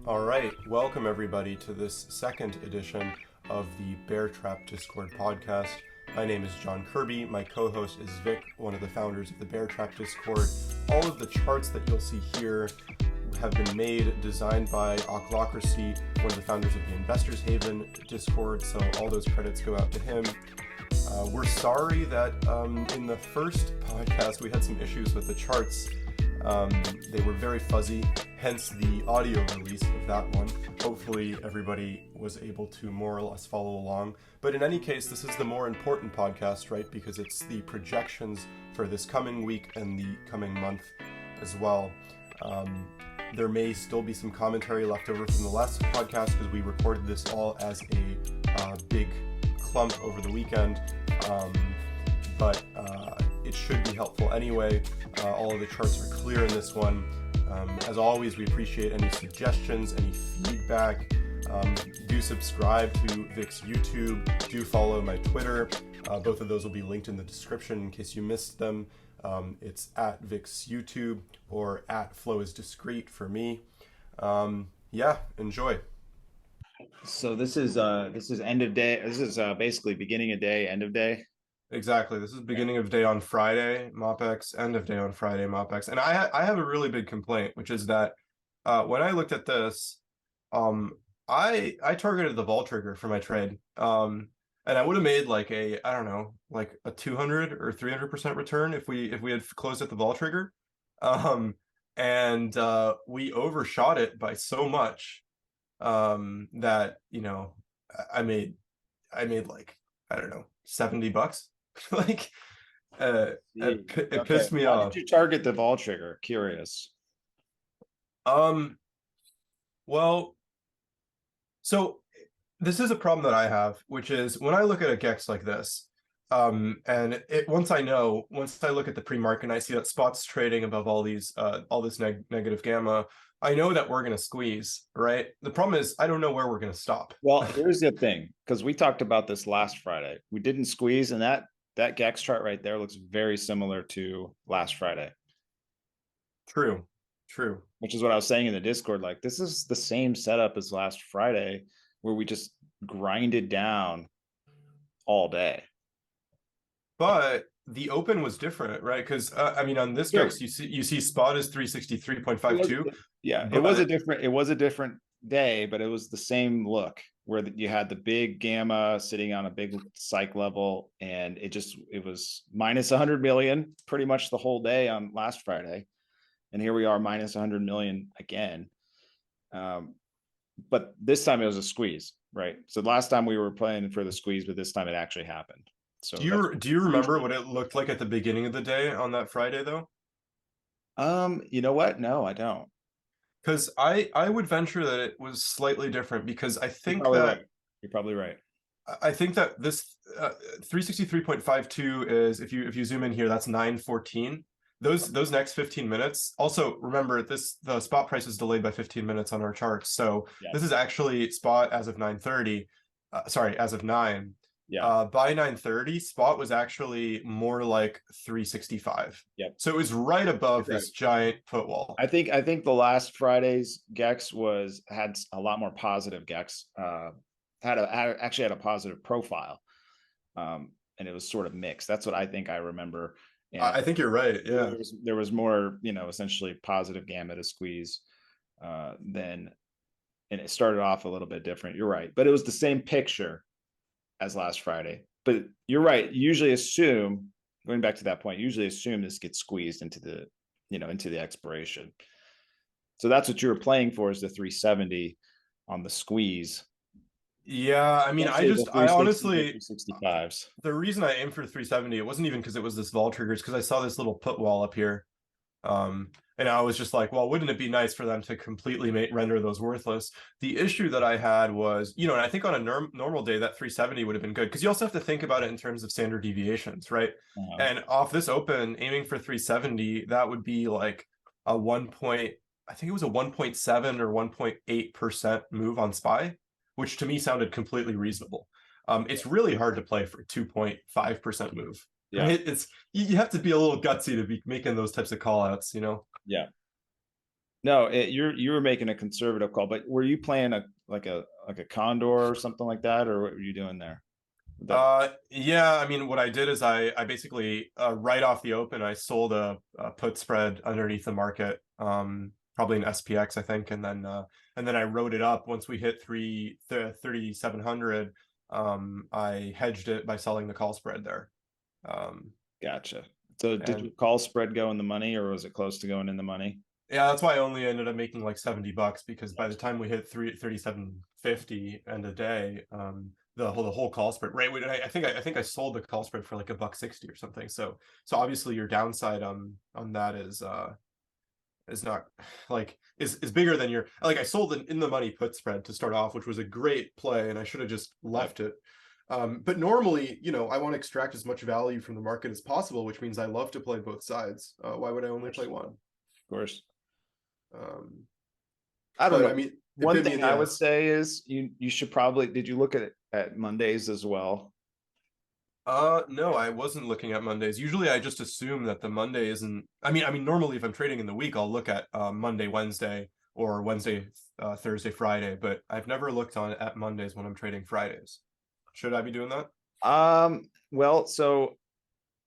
All right, welcome everybody to this second edition of the Bear Trap Discord podcast. My name is John Kirby. My co-host is Vic, one of the founders of the Bear Trap Discord. All of the charts that you'll see here have been designed by Oclocracy, one of the founders of the Investors Haven Discord, so all those credits go out to him. We're sorry that in the first podcast we had some issues with the charts. They were very fuzzy, hence the audio release of that one. Hopefully everybody was able to more or less follow along. But in any case, this is the more important podcast, right? Because it's the projections for this coming week and the coming month as well. There may still be some commentary left over from the last podcast because we recorded this all as a big clump over the weekend. But it should be helpful anyway. All of the charts are clear in this one. As always, we appreciate any suggestions, any feedback. Do subscribe to Vic's YouTube. Do follow my Twitter. Both of those will be linked in the description in case you missed them. It's at Vic's YouTube or at Flow is Discreet for me. Yeah, enjoy. So this is end of day. This is basically beginning of day, end of day. Exactly. This is beginning of day on Friday, MOPX, end of day on Friday, MOPX. And I have a really big complaint, which is that when I looked at this, I targeted the vol trigger for my trade. And I would have made like a 200 or 300% return if we had closed at the vol trigger. And we overshot it by so much that, I made like, I don't know, $70. Like it pissed me off. Did you target the vol trigger? Curious. Well, so this is a problem that I have, which is when I look at a GEX like this, and once I look at the pre-market and I see that spot's trading above all this negative gamma, I know that we're going to squeeze, right? The problem is I don't know where we're going to stop. Well, here's the thing, because we talked about this last Friday. We didn't squeeze, and that GEX chart right there looks very similar to last Friday. True. Which is what I was saying in the Discord. Like, this is the same setup as last Friday, where we just grinded down all day. But the open was different, right? Because on this GEX, you see spot is 363.52. Yeah, it was a different day, but it was the same look where you had the big gamma sitting on a big psych level, and it was minus 100 million pretty much the whole day on last Friday, and here we are minus 100 million again. But this time it was a squeeze, right? So last time we were playing for the squeeze, but this time it actually happened. So do you remember what it looked like at the beginning of the day on that Friday though? You know what? No, I don't. Because I would venture that it was slightly different, because I think you're probably right. I think that this 363.52 is, if you zoom in here, that's 914. Those next 15 minutes. Also, remember the spot price is delayed by 15 minutes on our charts. So This is actually spot as of 9:30. As of 9. Yeah. By 9:30, spot was actually more like 365. Yep. So it was right above this giant put wall. I think the last Friday's GEX had a lot more positive GEX. Actually had a positive profile, and it was sort of mixed. That's what I think I remember. And I think you're right. Yeah. There was more, essentially positive gamma to squeeze and it started off a little bit different. You're right, but it was the same picture as last Friday. But you're right. Going back to that point, usually assume this gets squeezed into the expiration. So that's what you were playing for, is the 370 on the squeeze. Yeah, I honestly 65s. The reason I aimed for 370, it wasn't even because it was this vol triggers, because I saw this little put wall up here. And I was just like, well, wouldn't it be nice for them to completely render those worthless? The issue that I had was, and I think on a normal day, that 370 would have been good, because you also have to think about it in terms of standard deviations, right? Uh-huh. And off this open, aiming for 370, that would be like a 1.7 or 1.8% move on SPY, which to me sounded completely reasonable. It's really hard to play for 2.5% move. Yeah, it's you have to be a little gutsy to be making those types of call outs, Yeah. No, you were making a conservative call, but were you playing a condor or something like that, or what were you doing there? Yeah, I mean, what I did is I basically right off the open, I sold a put spread underneath the market, probably an SPX, I think, and then I wrote it up once we hit 3,700. I hedged it by selling the call spread there. Gotcha. So did And your call spread go in the money, or was it close to going in the money? yeah, that's why I only ended up making like $70 because by the time we hit 337.50 end of day, the whole call spread, right? I think I sold the call spread for like $1.60 or something. So obviously your downside on that is not like is bigger than your, like, I sold an in the money put spread to start off, which was a great play, and I should have just left it. But normally, I want to extract as much value from the market as possible, which means I love to play both sides. Why would I only play one? Of course. Um, I don't but know. I mean, it One bit me in thing the I would ass. say is you should probably, did you look at Mondays as well? No, I wasn't looking at Mondays. Usually I just assume that the Monday isn't, I mean, normally if I'm trading in the week, I'll look at Monday, Wednesday, or Wednesday, Thursday, Friday, but I've never looked on at Mondays when I'm trading Fridays. Should I be doing that? Well, so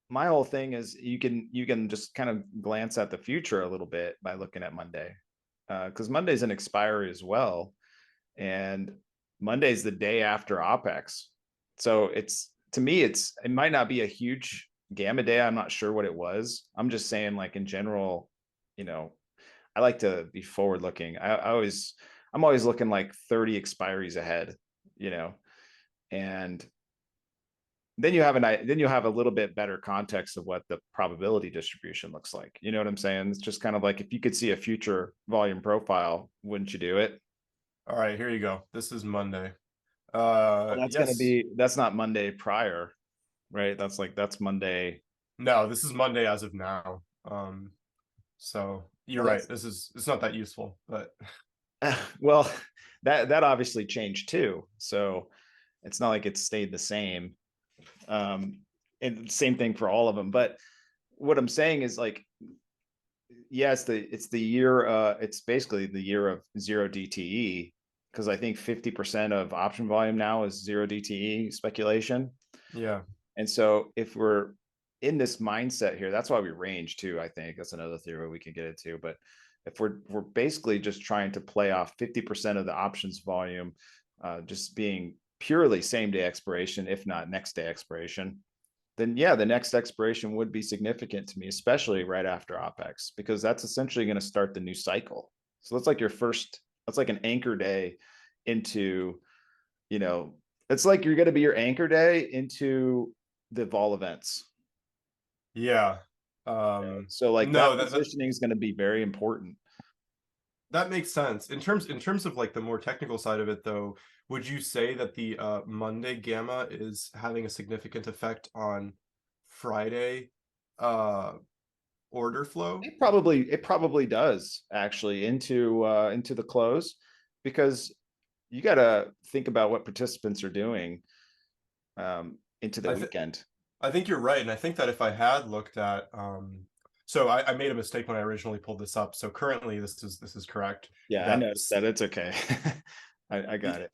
my whole thing is you can just kind of glance at the future a little bit by looking at Monday. Because Monday's an expiry as well. And Monday's the day after OPEX. So it's, to me, it might not be a huge gamma day. I'm not sure what it was. I'm just saying, like, in general, you know, I like to be forward looking. I'm always looking like 30 expiries ahead, you know, and then you have a little bit better context of what the probability distribution looks like. You know what I'm saying? It's just kind of like, if you could see a future volume profile, wouldn't you do it? All right, here you go. This is Monday. Well, Yes. that's not Monday prior, right? That's Monday. No, this is Monday as of now. So you're Well, right. It's not that useful, but well, that obviously changed too. So it's not like it's stayed the same. And same thing for all of them. But what I'm saying is, like, yes, it's the year. It's basically the year of zero DTE, because I think 50% of option volume now is zero DTE speculation. yeah. And so if we're in this mindset here, that's why we range too. I think that's another theory we can get into. But if we're basically just trying to play off 50% of the options volume, just being purely same day expiration, if not next day expiration, then yeah, the next expiration would be significant to me, especially right after OPEX, because that's essentially going to start the new cycle. So that's like that's like an anchor day into, you know, it's like you're going to be your anchor day into the vol events. Yeah. So like that No, positioning is going to be very important. that makes sense. In terms of like the more technical side of it though, would you say that the Monday gamma is having a significant effect on Friday uh order flow? It probably does actually into the close, because you got to think about what participants are doing into the I think weekend. I think you're right, and I think that if I had looked at so I made a mistake when I originally pulled this up. So currently this is correct. Yeah, I That noticed that. It's okay. I got it.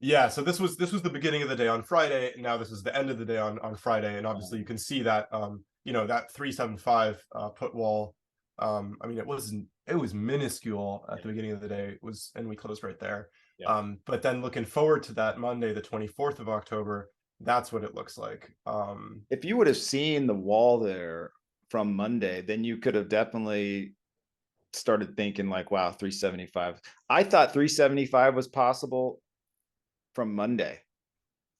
Yeah, so this was the beginning of the day on Friday, and now this is the end of the day on Friday, and obviously you can see that that 375 put wall. I mean, it was minuscule at the beginning of the day. It was, and we closed right there. Yeah. But then looking forward to that Monday, the 24th of October, that's what it looks like. If you would have seen the wall there from Monday, then you could have definitely started thinking like, wow, 375. I thought 375 was possible from Monday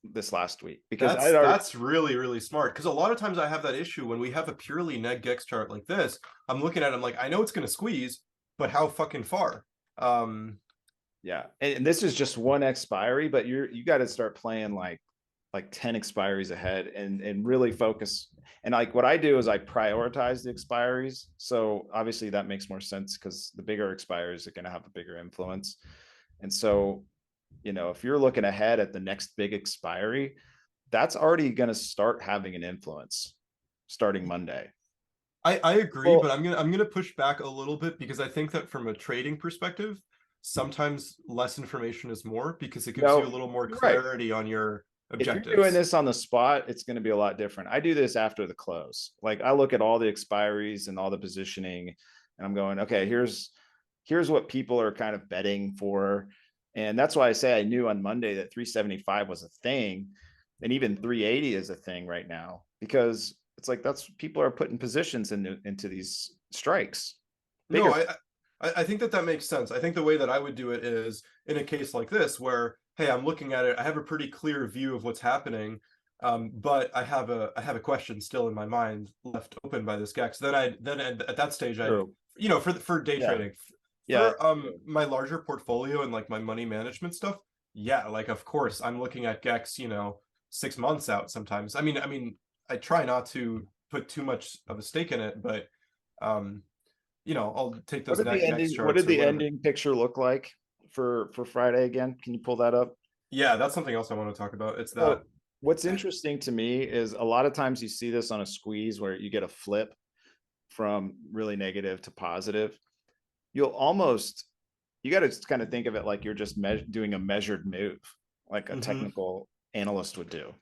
this last week, because That's I'd already, that's really, really smart, because a lot of times I have that issue when we have a purely neg gex chart like this. I'm looking at it, I'm like, I know it's going to squeeze, but how fucking far? yeah. And this is just one expiry, but you got to start playing like 10 expiries ahead, and really focus. And like what I do is I prioritize the expiries. So obviously that makes more sense, because the bigger expiries are going to have a bigger influence. And so, if you're looking ahead at the next big expiry, that's already going to start having an influence starting Monday. I agree, Well, but I'm gonna push back a little bit because I think that from a trading perspective, sometimes less information is more because it gives you a no, little more you're right. clarity on your If you're doing objectives. this on the spot, it's going to be a lot different. I do this after the close. Like I look at all the expiries and all the positioning, and I'm going, okay, here's what people are kind of betting for. And that's why I say I knew on Monday that 375 was a thing, and even 380 is a thing right now, because it's like that's people are putting positions into these strikes. No, Bigger. I think that that makes sense. I think the way that I would do it is in a case like this where, hey, I'm looking at it, I have a pretty clear view of what's happening, but I have a question still in my mind left open by this Gex. Then at that stage I, True. for day Yeah. trading, Yeah. for my larger portfolio and like my money management stuff, yeah, like of course I'm looking at Gex, 6 months out sometimes. I mean, I try not to put too much of a stake in it, but um I'll take those next What did charts or the whatever. ending picture look like for Friday again? Can you pull that up? Yeah, that's something else I want to talk about. It's that. So what's interesting to me is a lot of times you see this on a squeeze where you get a flip from really negative to positive. You'll almost you got to kind of think of it like you're just doing a measured move, like a Hmm. technical analyst would do.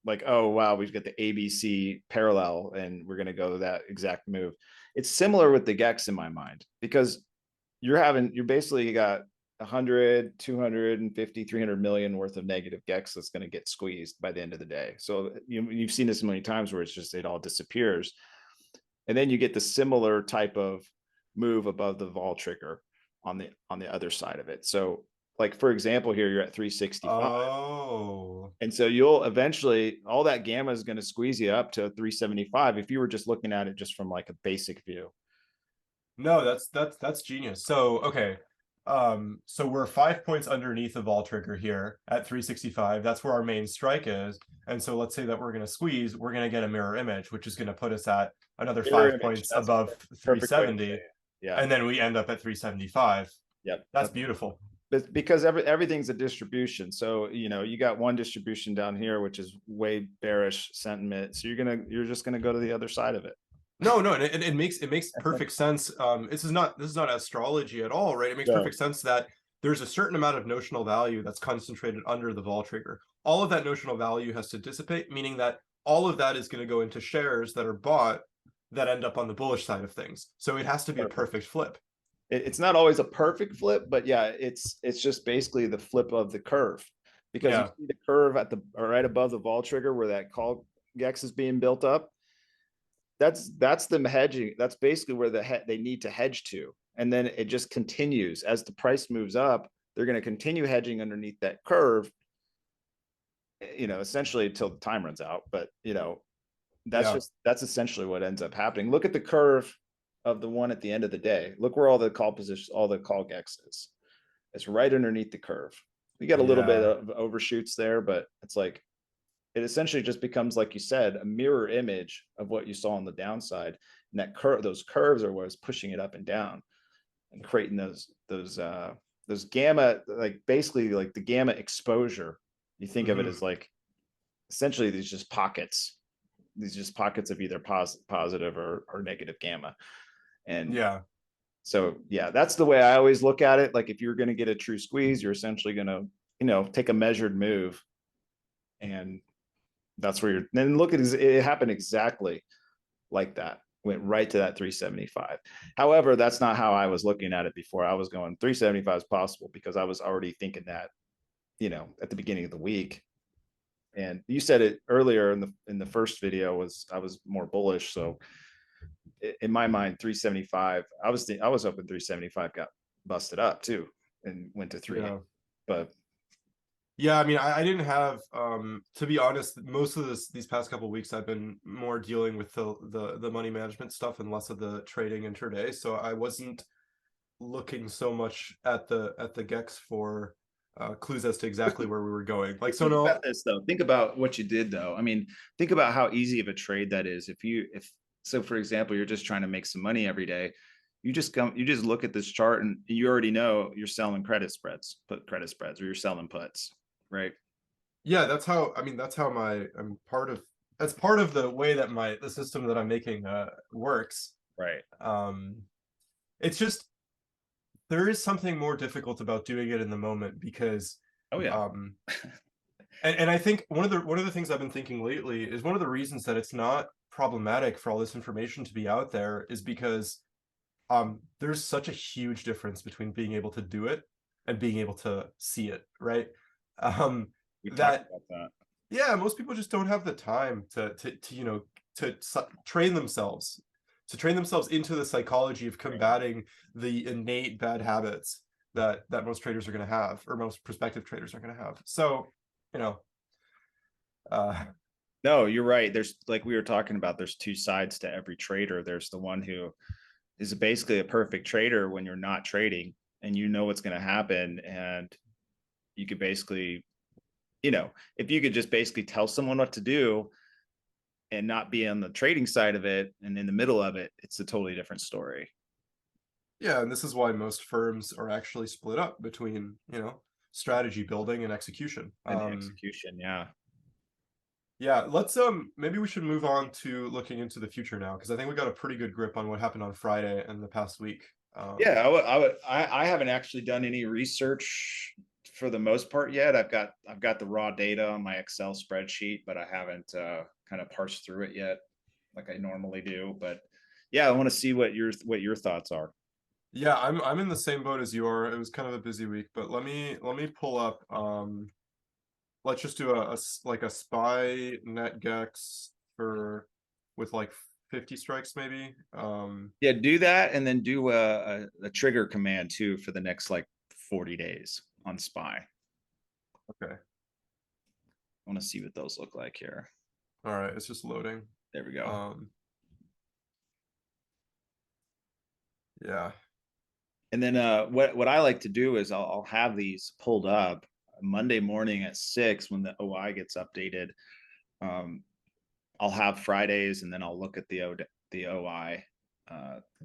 Like, oh wow, we've got the ABC parallel, and we're going to go that exact move. It's similar with the Gex in my mind because you're basically got 100, 250, 300 million worth of negative Gex that's going to get squeezed by the end of the day. So you've seen this many times where it's just it all disappears, and then you get the similar type of move above the vol trigger on the other side of it. So like for example here you're at 365, Oh. and so you'll eventually all that gamma is going to squeeze you up to 375 if you were just looking at it just from like a basic view. No, that's genius. So, okay. So we're 5 points underneath the vol trigger here at 365. That's where our main strike is. And so let's say that we're going to squeeze, we're going to get a mirror image, which is going to put us at another Mirror five image, points that's a above perfect way to say 370. it. Yeah. And then we end up at 375. Yep. That's beautiful. Because everything's a distribution. So you got one distribution down here which is way bearish sentiment. So you're just gonna go to the other side of it. No, no, and it makes perfect sense. This is not astrology at all, right? It makes No. perfect sense that there's a certain amount of notional value that's concentrated under the vol trigger. All of that notional value has to dissipate, meaning that all of that is going to go into shares that are bought that end up on the bullish side of things. So it has to be a Perfect. perfect flip. It's not always a perfect flip, but yeah, it's just basically the flip of the curve, because you Yeah, see the curve at the right above the vol trigger where that call gex is being built up. That's them hedging. That's basically where they need to hedge to, and then it just continues as the price moves up. They're going to continue hedging underneath that curve, essentially until the time runs out. But yeah, that's essentially what ends up happening. Look at the curve of the one at the end of the day. Look where all the call positions, all the call gex is. It's right underneath the curve. We got a little bit yeah, of overshoots there, but it's like it essentially just becomes, like you said, a mirror image of what you saw on the downside. And that those curves are what's pushing it up and down and creating those gamma, like basically like the gamma exposure. You think of it hmm, as like essentially these just pockets of either positive or negative gamma. And yeah, so, yeah, that's the way I always look at it. Like if you're going to get a true squeeze, you're essentially going to, take a measured move. And that's where then look at it happened exactly like that. Went right to that 375. However, that's not how I was looking at it before. I was going 375 is possible because I was already thinking that, at the beginning of the week. And you said it earlier in the first video was I was more bullish. So in my mind, 375. I was hoping 375 got busted up too and went to 380. yeah. But Yeah, I mean, I didn't have to be honest, most of these past couple of weeks I've been more dealing with the money management stuff and less of the trading intraday. So I wasn't looking so much at the Gex for clues as to exactly where we were going. Like, so think about no, this though. Think about what you did though. I mean, think about how easy of a trade that is. If so, for example, you're just trying to make some money every day. You just look at this chart and you already know you're selling put credit spreads, or you're selling puts, right? yeah, that's how, I mean, that's how I'm part of that's part of the way that the system that I'm making works. Right. It's just there is something more difficult about doing it in the moment because Oh yeah. and I think one of the things I've been thinking lately is one of the reasons that it's not problematic for all this information to be out there is because there's such a huge difference between being able to do it and being able to see it, right? We talked That about that. yeah, most people just don't have the time to train themselves into the psychology of combating the innate bad habits that most traders are going to have, or most prospective traders are going to have. So, you know, No, you're right. There's, like we were talking about, there's two sides to every trader. There's the one who is basically a perfect trader when you're not trading and you know what's going to happen. And you could basically, if you could just basically tell someone what to do and not be on the trading side of it and in the middle of it, it's a totally different story. yeah, and this is why most firms are actually split up between, strategy building and execution. And the execution, yeah. Yeah, let's maybe we should move on to looking into the future now, because I think we got a pretty good grip on what happened on Friday and the past week. Yeah, I haven't actually done any research for the most part yet. I've got the raw data on my Excel spreadsheet, but I haven't kind of parsed through it yet like I normally do. But yeah, I want to see what your thoughts are. Yeah, I'm in the same boat as you are. It was kind of a busy week, but let me pull up let's just do like a SPY netgex for with like 50 strikes maybe. Yeah, do that and then do a trigger command too for the next like 40 days on SPY. Okay. I want to see what those look like here. All right, it's just loading. There we go. Yeah. And then what I like to do is I'll have these pulled up Monday morning at 6 when the OI gets updated. I'll have Fridays and then I'll look at the OI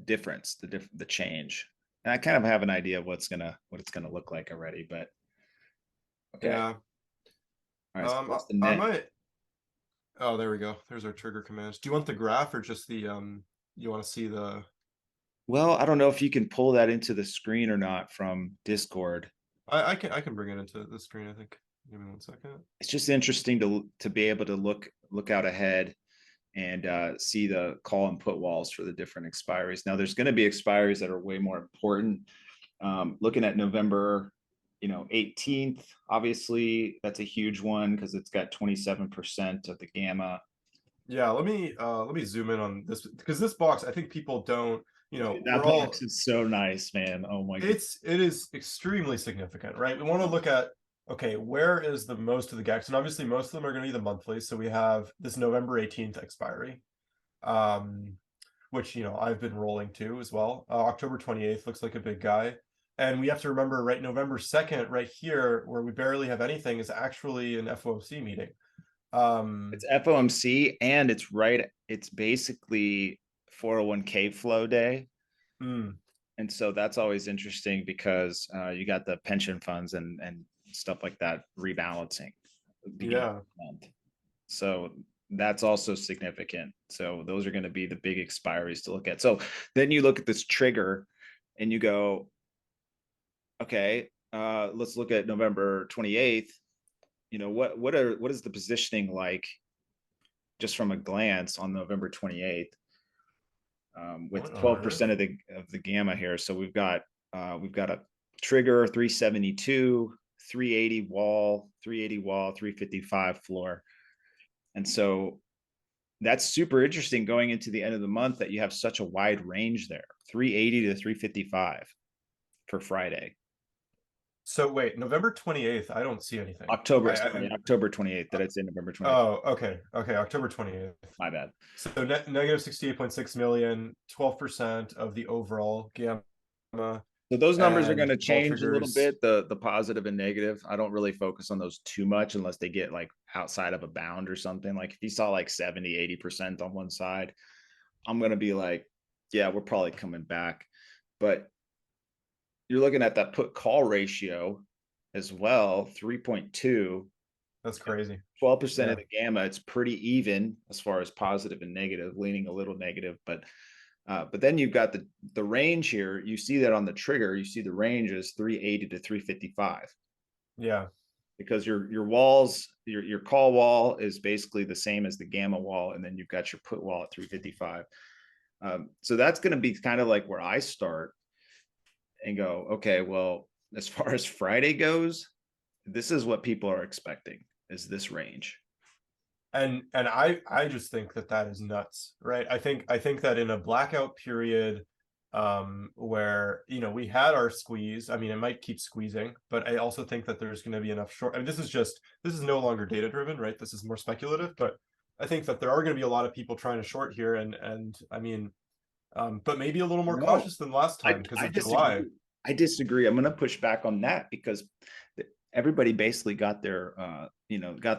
difference, the change, and I kind of have an idea of what it's gonna look like already. But okay, Yeah. all right. So what's the I net? might. Oh, there we go. There's our trigger commands. Do you want the graph or just the you want to see the Well, I don't know if you can pull that into the screen or not from Discord. I can bring it into the screen, I think. Give me 1 second. It's just interesting to be able to look out ahead and see the call and put walls for the different expiries. Now, there's going to be expiries that are way more important. Looking at November, 18th, obviously that's a huge one because it's got 27% of the gamma. Yeah, let me zoom in on this because this box, I think people don't, That box is so nice, man. Oh my god. It is extremely significant, right? We want to look at, okay, where is the most of the gaps? And obviously most of them are going to be the monthly. So we have this November 18th expiry, which, I've been rolling to as well. October 28th looks like a big guy. And we have to remember, right, November 2nd, right here, where we barely have anything, is actually an FOMC meeting. It's FOMC and it's basically 401k flow day. And so that's always interesting because you got the pension funds and stuff like that rebalancing. Yeah. So that's also significant. So those are going to be the big expiries to look at. So then you look at this trigger and you go, okay, let's look at November 28th. What is the positioning like just from a glance on November 28th? With 12% of the gamma here. So we've got a trigger 372, 380 wall, 355 floor. And so that's super interesting going into the end of the month that you have such a wide range there, 380 to 355 for Friday. So wait, November 28th, I don't see anything. October 28th. Did I say November 28th? Oh, okay. October 28th. My bad. So negative 68.6 million, 12% of the overall gamma. So those numbers are going to change a little bit, the positive and negative. I don't really focus on those too much unless they get like outside of a bound or something. Like if you saw like 70, 80% on one side, I'm going to be like, yeah, we're probably coming back. But you're looking at that put call ratio as well, 3.2. That's crazy. 12% Yeah. of the gamma, it's pretty even as far as positive and negative, leaning a little negative, but then you've got the range here. You see that on the trigger, you see the range is 380 to 355. Yeah. Because your walls, your call wall is basically the same as the gamma wall, and then you've got your put wall at 355. So that's going to be kind of like where I start and go, okay, well, as far as Friday goes, this is what people are expecting, is this range. And I just think that that is nuts, right? I think that in a blackout period, where we had our squeeze. I mean, it might keep squeezing, but I also think that there's going to be enough short. I mean, this is no longer data driven, right? This is more speculative, but I think that there are going to be a lot of people trying to short here, and I mean, but maybe a little more No, cautious than last time because I of July. disagree. I disagree. I'm going to push back on that because everybody basically got their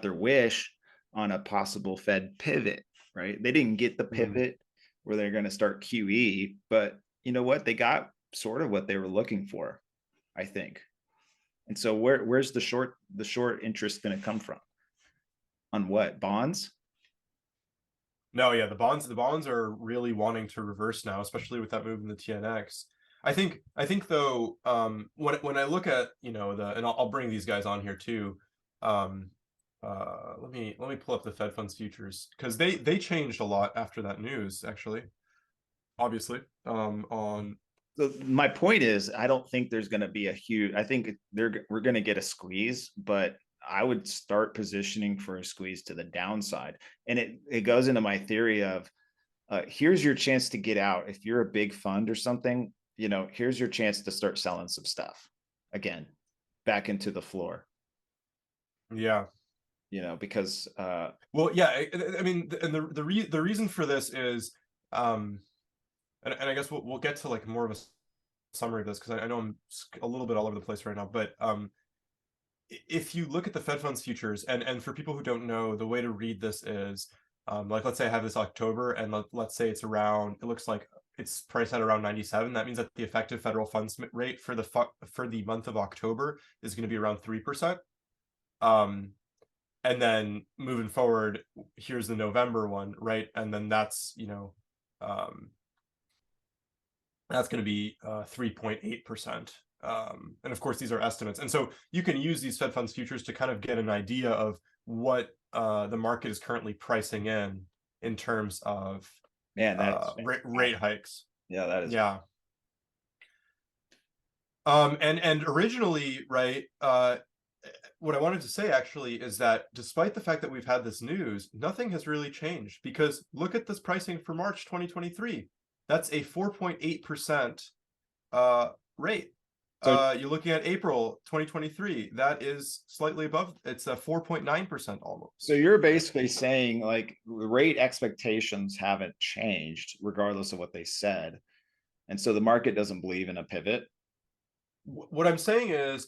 wish on a possible Fed pivot, right? They didn't get the pivot where they're going to start QE, but you know what? They got sort of what they were looking for, I think. And so where's the short interest going to come from? On what? Bonds? No, yeah, the bonds are really wanting to reverse now, especially with that move in the TNX. I think though, when I look at, and I'll bring these guys on here too. Um, let me pull up the Fed funds futures because they changed a lot after that news, actually, obviously. On So my point is, I don't think there's going to be a huge. I think we're going to get a squeeze, but I would start positioning for a squeeze to the downside, and it goes into my theory of here's your chance to get out if you're a big fund or something. Here's your chance to start selling some stuff again, back into the floor. Yeah. Because Well, yeah, I mean, and the reason for this is, and I guess we'll get to like more of a summary of this because I know I'm a little bit all over the place right now, but if you look at the Fed funds futures, and for people who don't know, the way to read this is, like, let's say I have this October, and let's say it's around, it looks like it's priced at around 97. That means that the effective federal funds rate for the month of October is going to be around 3%. And then moving forward, here's the November one, right? And then um, that's going to be 3.8%. And of course, these are estimates. And so you can use these Fed funds futures to kind of get an idea of what the market is currently pricing in terms of rate hikes. Yeah, that is. Yeah. And originally, right, what I wanted to say actually is that despite the fact that we've had this news, nothing has really changed because look at this pricing for March 2023. That's a 4.8% rate. So You're looking at April 2023. That is slightly above. It's a 4.9% almost. So you're basically saying like rate expectations haven't changed regardless of what they said. And so the market doesn't believe in a pivot. What I'm saying is,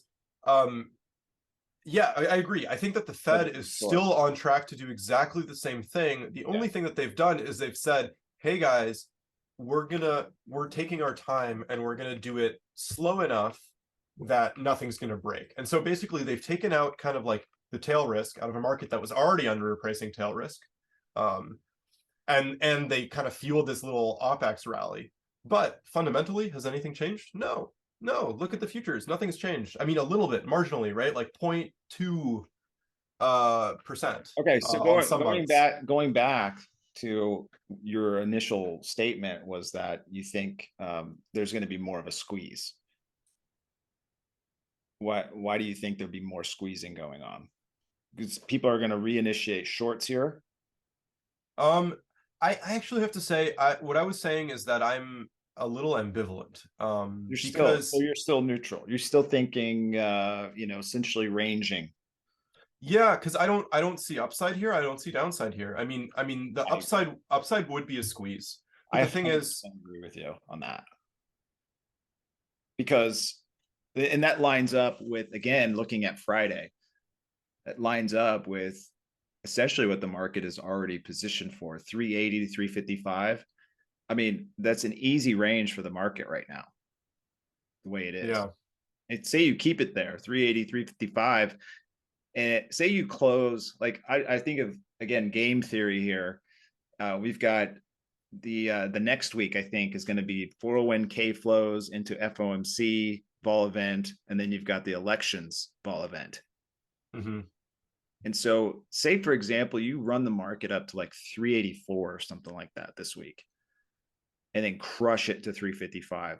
yeah, I agree. I think that the Fed is still on track to do exactly the same thing. The only thing that they've done is they've said, hey guys, we're taking our time and we're gonna do it slow enough that nothing's gonna break. And so basically they've taken out kind of like the tail risk out of a market that was already under a pricing tail risk. And they kind of fueled this little OPEX rally. But fundamentally, has anything changed? No. Look at the futures. Nothing's changed. I mean, a little bit marginally, right? Like 0.2%. Okay, so going back to your initial statement was that you think there's going to be more of a squeeze. Why do you think there'll be more squeezing going on? Because people are going to reinitiate shorts here. I actually have to say, what I was saying is that I'm a little ambivalent. You're still neutral. You're still thinking, essentially ranging. Yeah, because I don't see upside here. I don't see downside here. I mean, the upside would be a squeeze. But the thing is, I agree with you on that and that lines up with, again, looking at Friday. That lines up with essentially what the market is already positioned for, 380 to 355. I mean, that's an easy range for the market right now, the way it is. Yeah. Say you keep it there, 380, 355. And say you close, like I think of, again, game theory here. We've got the next week, I think, is going to be 401k flows into FOMC vol event, and then you've got the elections vol event. Mm-hmm. And so, say for example, you run the market up to like 384 or something like that this week, and then crush it to 355.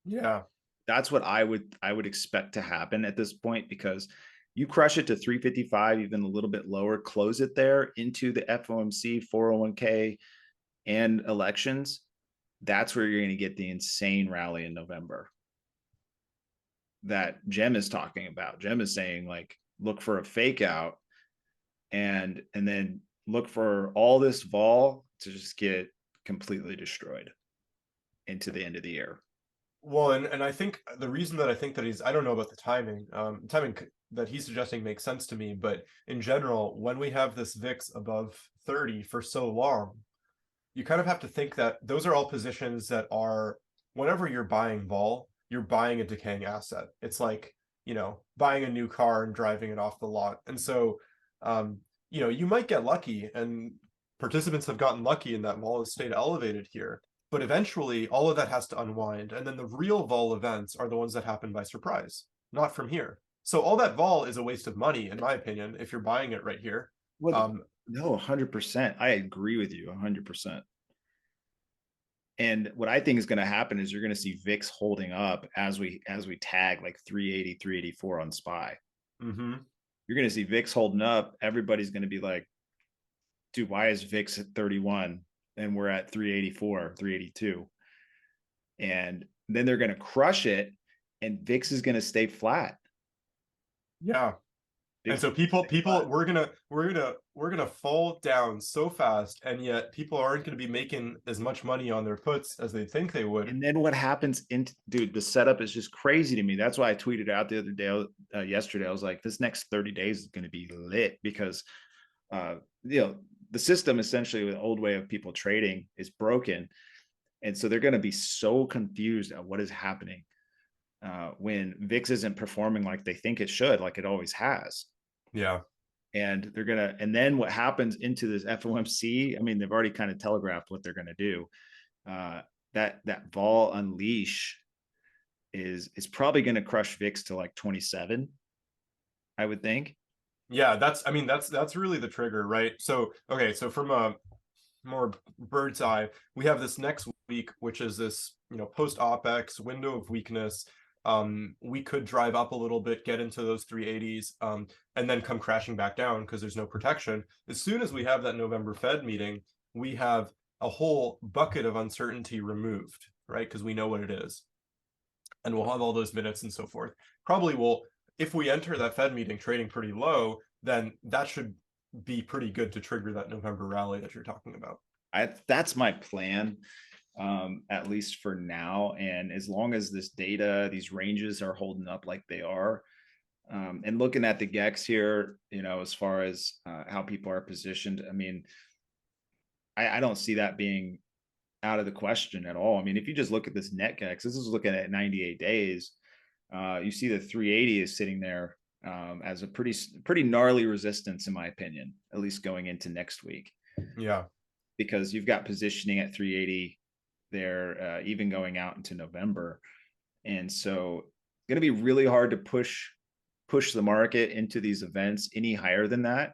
Yeah. That's what I would expect to happen at this point, because you crush it to 355, even a little bit lower, close it there into the FOMC, 401k, and elections. That's where you're going to get the insane rally in November that Jem is talking about. Jem is saying, like, look for a fake out, and then look for all this vol to just get completely destroyed into the end of the year. Well, and I think the reason that I think that I don't know about the timing. Timing that he's suggesting makes sense to me, but in general, when we have this VIX above 30 for so long, you kind of have to think that those are all positions that are, whenever you're buying vol, you're buying a decaying asset. It's like, buying a new car and driving it off the lot. And so, you might get lucky, and participants have gotten lucky in that vol has stayed elevated here. But eventually, all of that has to unwind. And then the real vol events are the ones that happen by surprise, not from here. So all that vol is a waste of money, in my opinion, if you're buying it right here. Well, no, 100%. I agree with you 100%. And what I think is going to happen is you're going to see VIX holding up as we tag like 380, 384 on SPY. Mm-hmm. You're going to see VIX holding up. Everybody's going to be like, dude, why is VIX at 31 and we're at 384, 382? And then they're going to crush it, and VIX is going to stay flat. Yeah. And so people we're gonna fall down so fast, and yet people aren't gonna be making as much money on their puts as they think they would. And then what happens dude, the setup is just crazy to me. That's why I tweeted out the other day, yesterday. I was like, this next 30 days is going to be lit, because the system, essentially, with the old way of people trading, is broken. And so they're going to be so confused at what is happening when VIX isn't performing like they think it should, like it always has. Yeah. And then what happens into this FOMC, I mean, they've already kind of telegraphed what they're going to do. That vol unleash is probably going to crush VIX to like 27, I would think. Yeah, that's really the trigger, right? So, okay, so from a more bird's eye, we have this next week, which is this, post OPEX window of weakness. We could drive up a little bit, get into those 380s, and then come crashing back down because there's no protection. As soon as we have that November Fed meeting, we have a whole bucket of uncertainty removed, right? Because we know what it is. And we'll have all those minutes and so forth. Probably will, if we enter that Fed meeting trading pretty low, then that should be pretty good to trigger that November rally that you're talking about. That's my plan. At least for now. And as long as this data, these ranges are holding up like they are, and looking at the GEX here, as far as how people are positioned, I mean, I don't see that being out of the question at all. I mean, if you just look at this net GEX, this is looking at 98 days. You see the 380 is sitting there as a pretty gnarly resistance, in my opinion, at least going into next week. Yeah. Because you've got positioning at 380 there, even going out into November. And so it's going to be really hard to push the market into these events any higher than that.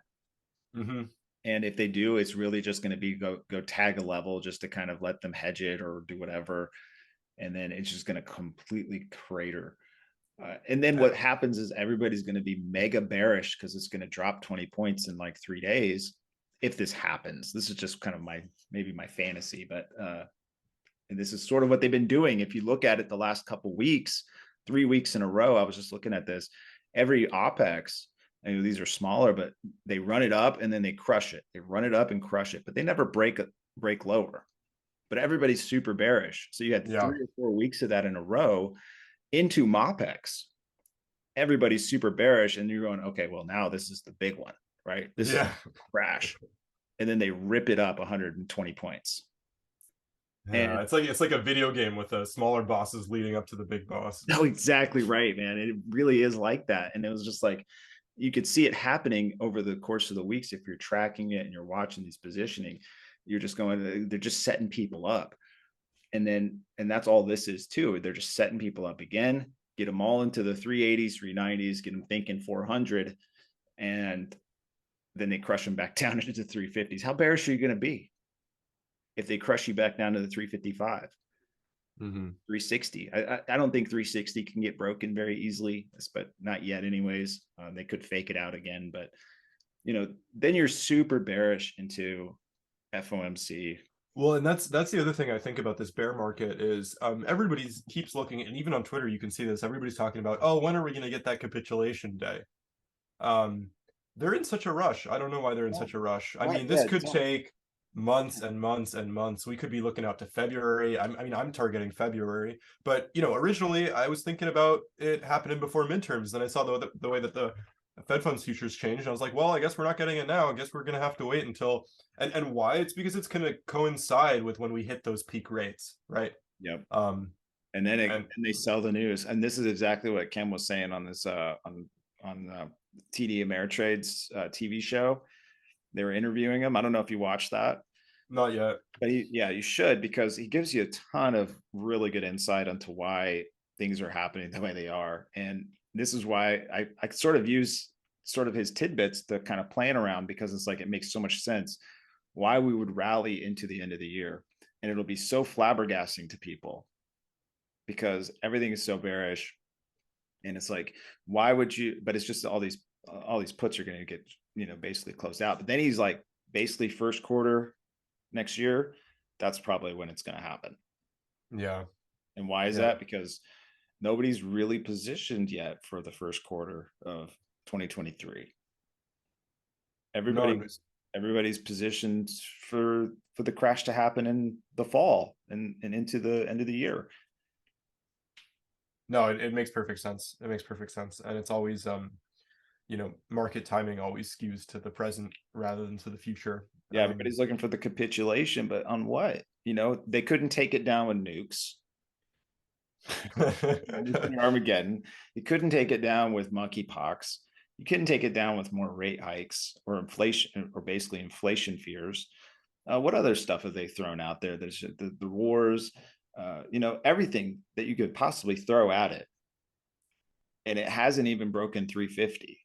Mm-hmm. And if they do, it's really just going to be go tag a level just to kind of let them hedge it or do whatever. And then it's just going to completely crater. And then what happens is everybody's going to be mega bearish because it's going to drop 20 points in like 3 days. If this happens, this is just kind of maybe my fantasy, but and this is sort of what they've been doing. If you look at it the last couple weeks, 3 weeks in a row, I was just looking at this, every OPEX, I mean, these are smaller, but they run it up and then they crush it. They run it up and crush it, but they never break lower. But everybody's super bearish. So you had 3 or 4 weeks of that in a row into MOPEX. Everybody's super bearish, and you're going, okay, well, now this is the big one, right? This is a crash. And then they rip it up 120 points. Yeah, it's like a video game with smaller bosses leading up to the big boss. No, exactly right, man. It really is like that. And it was just like you could see it happening over the course of the weeks if you're tracking it and you're watching these positioning. You're just going, they're just setting people up. And that's all this is too. They're just setting people up again, get them all into the 380s, 390s, get them thinking 400, and then they crush them back down into the 350s. How bearish are you going to be if they crush you back down to the 355? 360. I don't think 360 can get broken very easily, but not yet anyways. They could fake it out again, but then you're super bearish into FOMC. Well, and that's the other thing I think about this bear market is everybody keeps looking, and even on Twitter you can see this. Everybody's talking about, oh, when are we going to get that capitulation day? They're in such a rush. I don't know why they're in such a rush. I mean, this could take months and months and months. We could be looking out to February. I'm targeting February, but originally I was thinking about it happening before midterms. Then I saw the way that the Fed funds futures changed, and I was like, well, I guess we're not getting it now. I guess we're going to have to wait until, and why? It's because it's going to coincide with when we hit those peak rates, right? Yep. And then and they sell the news, and this is exactly what Ken was saying on this on TD Ameritrade's TV show. They were interviewing him. I don't know if you watched that. Not yet. But you should, because he gives you a ton of really good insight into why things are happening the way they are. And this is why I sort of use sort of his tidbits to kind of plan around, because it's like it makes so much sense why we would rally into the end of the year. And it'll be so flabbergasting to people because everything is so bearish. And it's like, why would you? But it's just all these puts are going to get basically closed out. But then he's like, basically first quarter next year, that's probably when it's going to happen. Yeah. And why is that? Because nobody's really positioned yet for the first quarter of 2023. Everybody's positioned for the crash to happen in the fall and into the end of the year. No, it makes perfect sense. It makes perfect sense. And it's always, market timing always skews to the present rather than to the future. Yeah, everybody's looking for the capitulation, but on what? They couldn't take it down with nukes. Armageddon. You couldn't take it down with monkeypox. You couldn't take it down with more rate hikes or inflation, or basically inflation fears. What other stuff have they thrown out there? There's the wars, everything that you could possibly throw at it. And it hasn't even broken 350.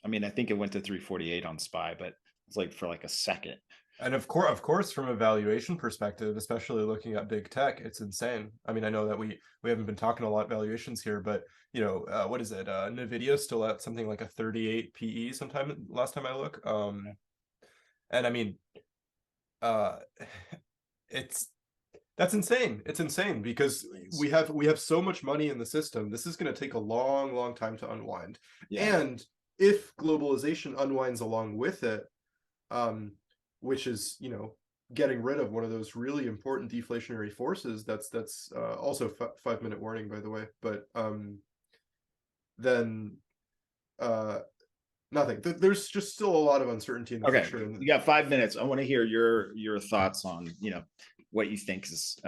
I mean, I think it went to 348 on SPY, but it's like for like a second. And of course, from a valuation perspective, especially looking at big tech, it's insane. I mean, I know that we haven't been talking a lot valuations here, but what is it? Nvidia still at something like a 38 PE last time I look. And I mean, that's insane. It's insane because we have so much money in the system. This is going to take a long, long time to unwind. Yeah. And if globalization unwinds along with it, which is getting rid of one of those really important deflationary forces, that's also 5-minute warning, by the way, but then nothing. There's just still a lot of uncertainty in the future. You got 5 minutes. I want to hear your thoughts on what you think is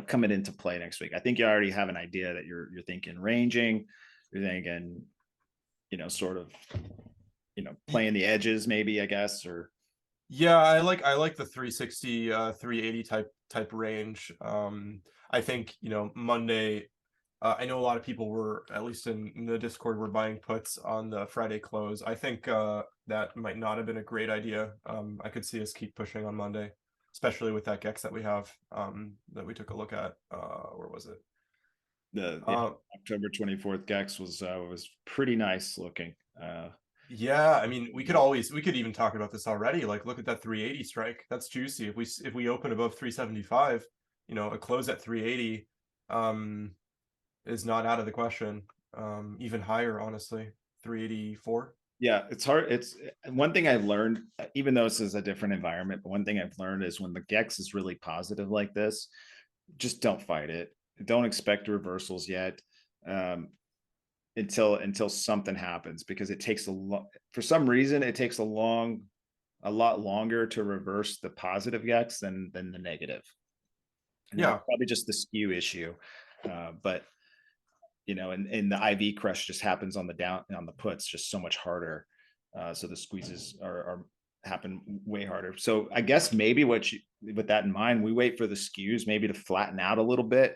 coming into play next week. I think you already have an idea that you're thinking ranging, you're thinking sort of playing the edges, maybe, I guess. Or yeah, I like the 360 380 type range. I think Monday, I know a lot of people were, at least in the Discord, were buying puts on the Friday close. I think that might not have been a great idea. I could see us keep pushing on Monday, especially with that GEX that we have that we took a look at. Where was it? The October 24th GEX was pretty nice looking. Yeah, I mean, we could even talk about this already. Like, look at that 380 strike. That's juicy. If we open above 375, a close at 380 is not out of the question. Even higher, honestly, 384. Yeah, it's hard. It's one thing I've learned, even though this is a different environment, but one thing I've learned is when the GEX is really positive like this, just don't fight it. Don't expect reversals yet. Until something happens, because it takes for some reason it takes a lot longer to reverse the positive GEX than the negative. Yeah. Probably just the skew issue. But and the IV crush just happens on the puts just so much harder. So the squeezes are happen way harder. So I guess maybe with that in mind, we wait for the skews maybe to flatten out a little bit,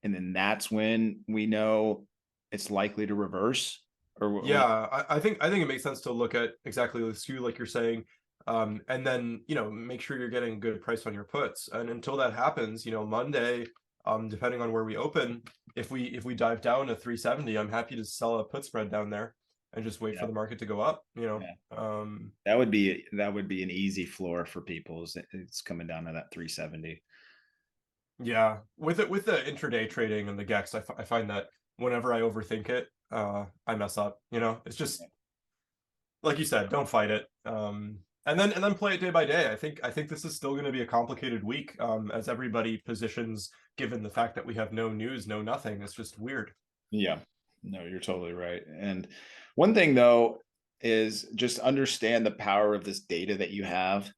and then that's when we know it's likely to reverse. Yeah, I think it makes sense to look at exactly the skew like you're saying, and then make sure you're getting a good price on your puts. And until that happens, Monday, depending on where we open, if we dive down to 370, I'm happy to sell a put spread down there and just wait for the market to go up. That would be an easy floor for people. It's coming down to that 370. Yeah, with the intraday trading and the GEX, I find that whenever I overthink it, I mess up. It's just like you said, don't fight it. And then play it day by day. I think this is still going to be a complicated week, as everybody positions, given the fact that we have no news, no nothing. It's just weird. Yeah, no, you're totally right. And one thing though is just understand the power of this data that you have.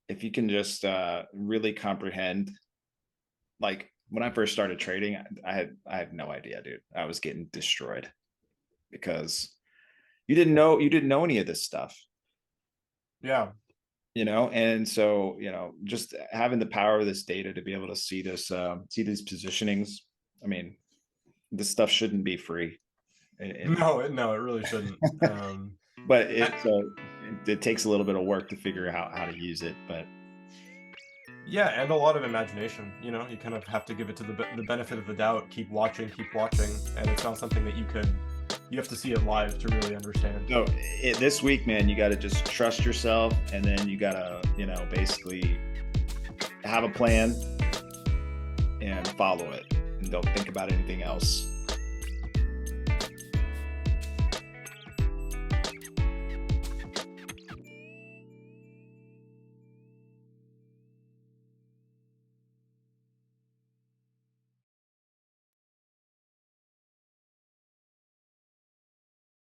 If you can just really comprehend, like when I first started trading, I had no idea, dude. I was getting destroyed because you didn't know any of this stuff. Yeah. And so, just having the power of this data to be able to see these positionings. I mean, this stuff shouldn't be free. No, it really shouldn't. But it takes a little bit of work to figure out how to use it. But yeah, and a lot of imagination. You kind of have to give it to the benefit of the doubt. Keep watching, and it's not something that you have to see it live to really understand. So this week, man, you got to just trust yourself, and then you got to, basically have a plan and follow it, and don't think about anything else.